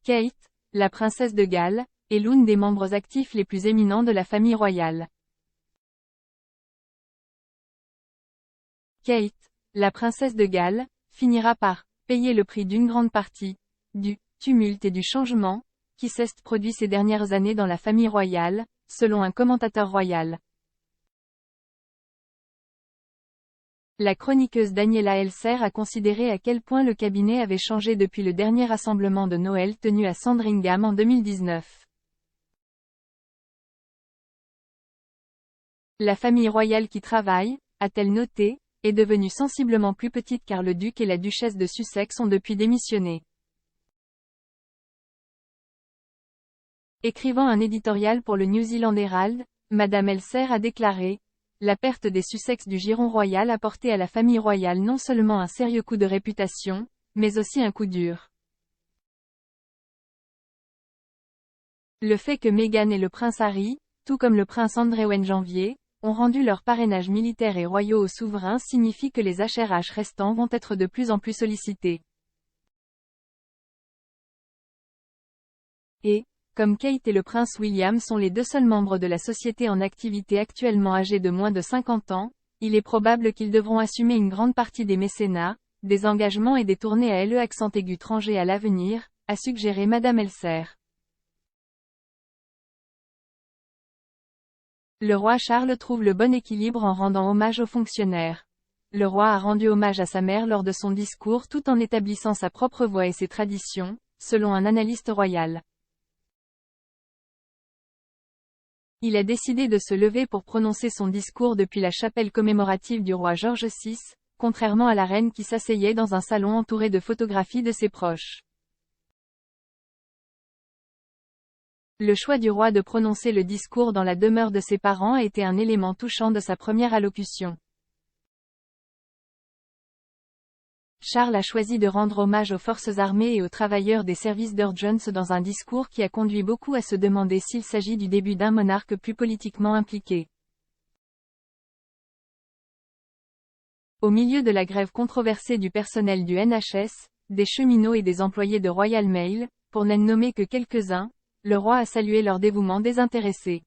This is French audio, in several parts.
Kate, la princesse de Galles, est l'une des membres actifs les plus éminents de la famille royale. Kate, la princesse de Galles, finira par payer le prix d'une grande partie du tumulte et du changement qui s'est produit ces dernières années dans la famille royale, selon un commentateur royal. La chroniqueuse Daniela Elser a considéré à quel point le cabinet avait changé depuis le dernier rassemblement de Noël tenu à Sandringham en 2019. La famille royale qui travaille, a-t-elle noté, est devenue sensiblement plus petite car le duc et la duchesse de Sussex ont depuis démissionné. Écrivant un éditorial pour le New Zealand Herald, Madame Elser a déclaré: la perte des Sussex du giron royal a porté à la famille royale non seulement un sérieux coup de réputation, mais aussi un coup dur. Le fait que Meghan et le prince Harry, tout comme le prince Andrew en janvier, ont rendu leur parrainage militaire et royaux aux souverains signifie que les HRH restants vont être de plus en plus sollicités. Et, comme Kate et le prince William sont les deux seuls membres de la société en activité actuellement âgés de moins de 50 ans, il est probable qu'ils devront assumer une grande partie des mécénats, des engagements et des tournées à LE à l'avenir, a suggéré Madame Elser. Le roi Charles trouve le bon équilibre en rendant hommage aux fonctionnaires. Le roi a rendu hommage à sa mère lors de son discours tout en établissant sa propre voix et ses traditions, selon un analyste royal. Il a décidé de se lever pour prononcer son discours depuis la chapelle commémorative du roi George VI, contrairement à la reine qui s'asseyait dans un salon entouré de photographies de ses proches. Le choix du roi de prononcer le discours dans la demeure de ses parents a été un élément touchant de sa première allocution. Charles a choisi de rendre hommage aux forces armées et aux travailleurs des services d'urgence dans un discours qui a conduit beaucoup à se demander s'il s'agit du début d'un monarque plus politiquement impliqué. Au milieu de la grève controversée du personnel du NHS, des cheminots et des employés de Royal Mail, pour n'en nommer que quelques-uns, le roi a salué leur dévouement désintéressé.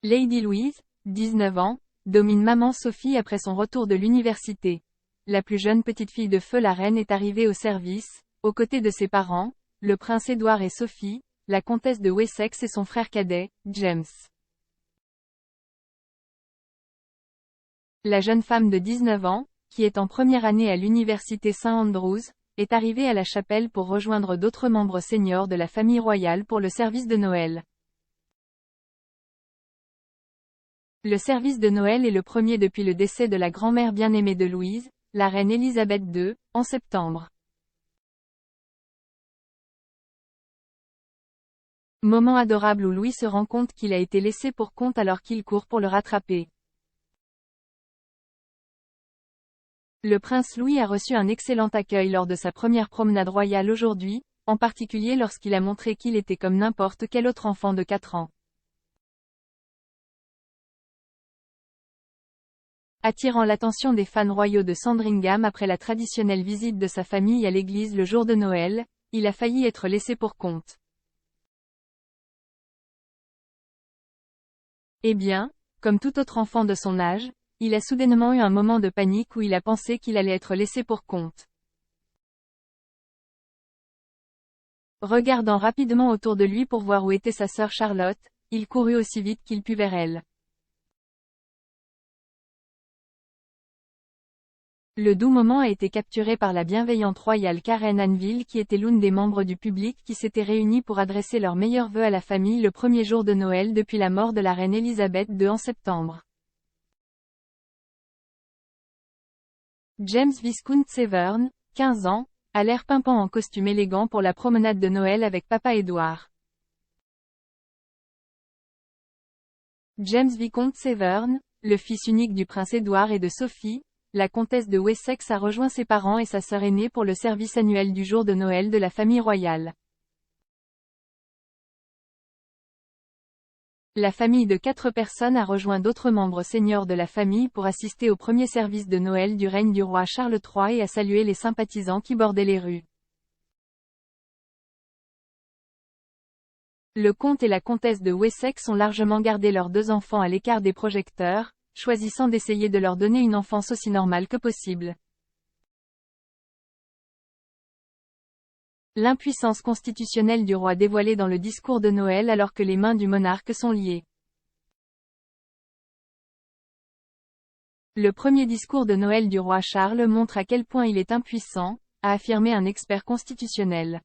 Lady Louise, 19 ans, domine maman Sophie après son retour de l'université. La plus jeune petite fille de feu la reine est arrivée au service, aux côtés de ses parents, le prince Édouard et Sophie, la comtesse de Wessex et son frère cadet, James. La jeune femme de 19 ans, qui est en première année à l'université St Andrews, est arrivée à la chapelle pour rejoindre d'autres membres seniors de la famille royale pour le service de Noël. Le service de Noël est le premier depuis le décès de la grand-mère bien-aimée de Louise, la reine Elisabeth II, en septembre. Moment adorable où Louis se rend compte qu'il a été laissé pour compte alors qu'il court pour le rattraper. Le prince Louis a reçu un excellent accueil lors de sa première promenade royale aujourd'hui, en particulier lorsqu'il a montré qu'il était comme n'importe quel autre enfant de 4 ans. Attirant l'attention des fans royaux de Sandringham après la traditionnelle visite de sa famille à l'église le jour de Noël, il a failli être laissé pour compte. Eh bien, comme tout autre enfant de son âge, il a soudainement eu un moment de panique où il a pensé qu'il allait être laissé pour compte. Regardant rapidement autour de lui pour voir où était sa sœur Charlotte, il courut aussi vite qu'il put vers elle. Le doux moment a été capturé par la bienveillante royale Karen Anville qui était l'une des membres du public qui s'étaient réunis pour adresser leurs meilleurs vœux à la famille le premier jour de Noël depuis la mort de la reine Elisabeth II en septembre. James Viscount Severn, 15 ans, a l'air pimpant en costume élégant pour la promenade de Noël avec papa Édouard. James Viscount Severn, le fils unique du prince Édouard et de Sophie, la comtesse de Wessex a rejoint ses parents et sa sœur aînée pour le service annuel du jour de Noël de la famille royale. La famille de 4 personnes a rejoint d'autres membres seniors de la famille pour assister au premier service de Noël du règne du roi Charles III et à saluer les sympathisants qui bordaient les rues. Le comte et la comtesse de Wessex ont largement gardé leurs 2 enfants à l'écart des projecteurs, choisissant d'essayer de leur donner une enfance aussi normale que possible. L'impuissance constitutionnelle du roi dévoilée dans le discours de Noël alors que les mains du monarque sont liées. Le premier discours de Noël du roi Charles montre à quel point il est impuissant, a affirmé un expert constitutionnel.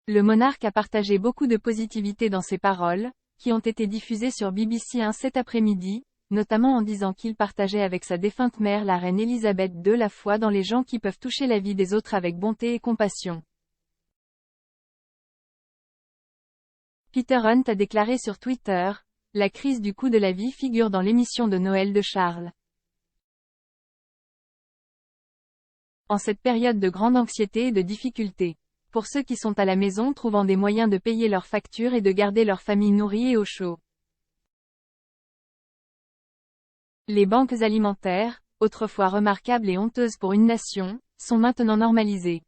Le monarque a partagé beaucoup de positivité dans ses paroles, qui ont été diffusées sur BBC 1 cet après-midi, notamment en disant qu'il partageait avec sa défunte mère la reine Elisabeth II la foi dans les gens qui peuvent toucher la vie des autres avec bonté et compassion. Peter Hunt a déclaré sur Twitter, « La crise du coût de la vie figure dans l'émission de Noël de Charles. En cette période de grande anxiété et de difficulté. Pour ceux qui sont à la maison trouvant des moyens de payer leurs factures et de garder leur famille nourrie et au chaud. Les banques alimentaires, autrefois remarquables et honteuses pour une nation, sont maintenant normalisées.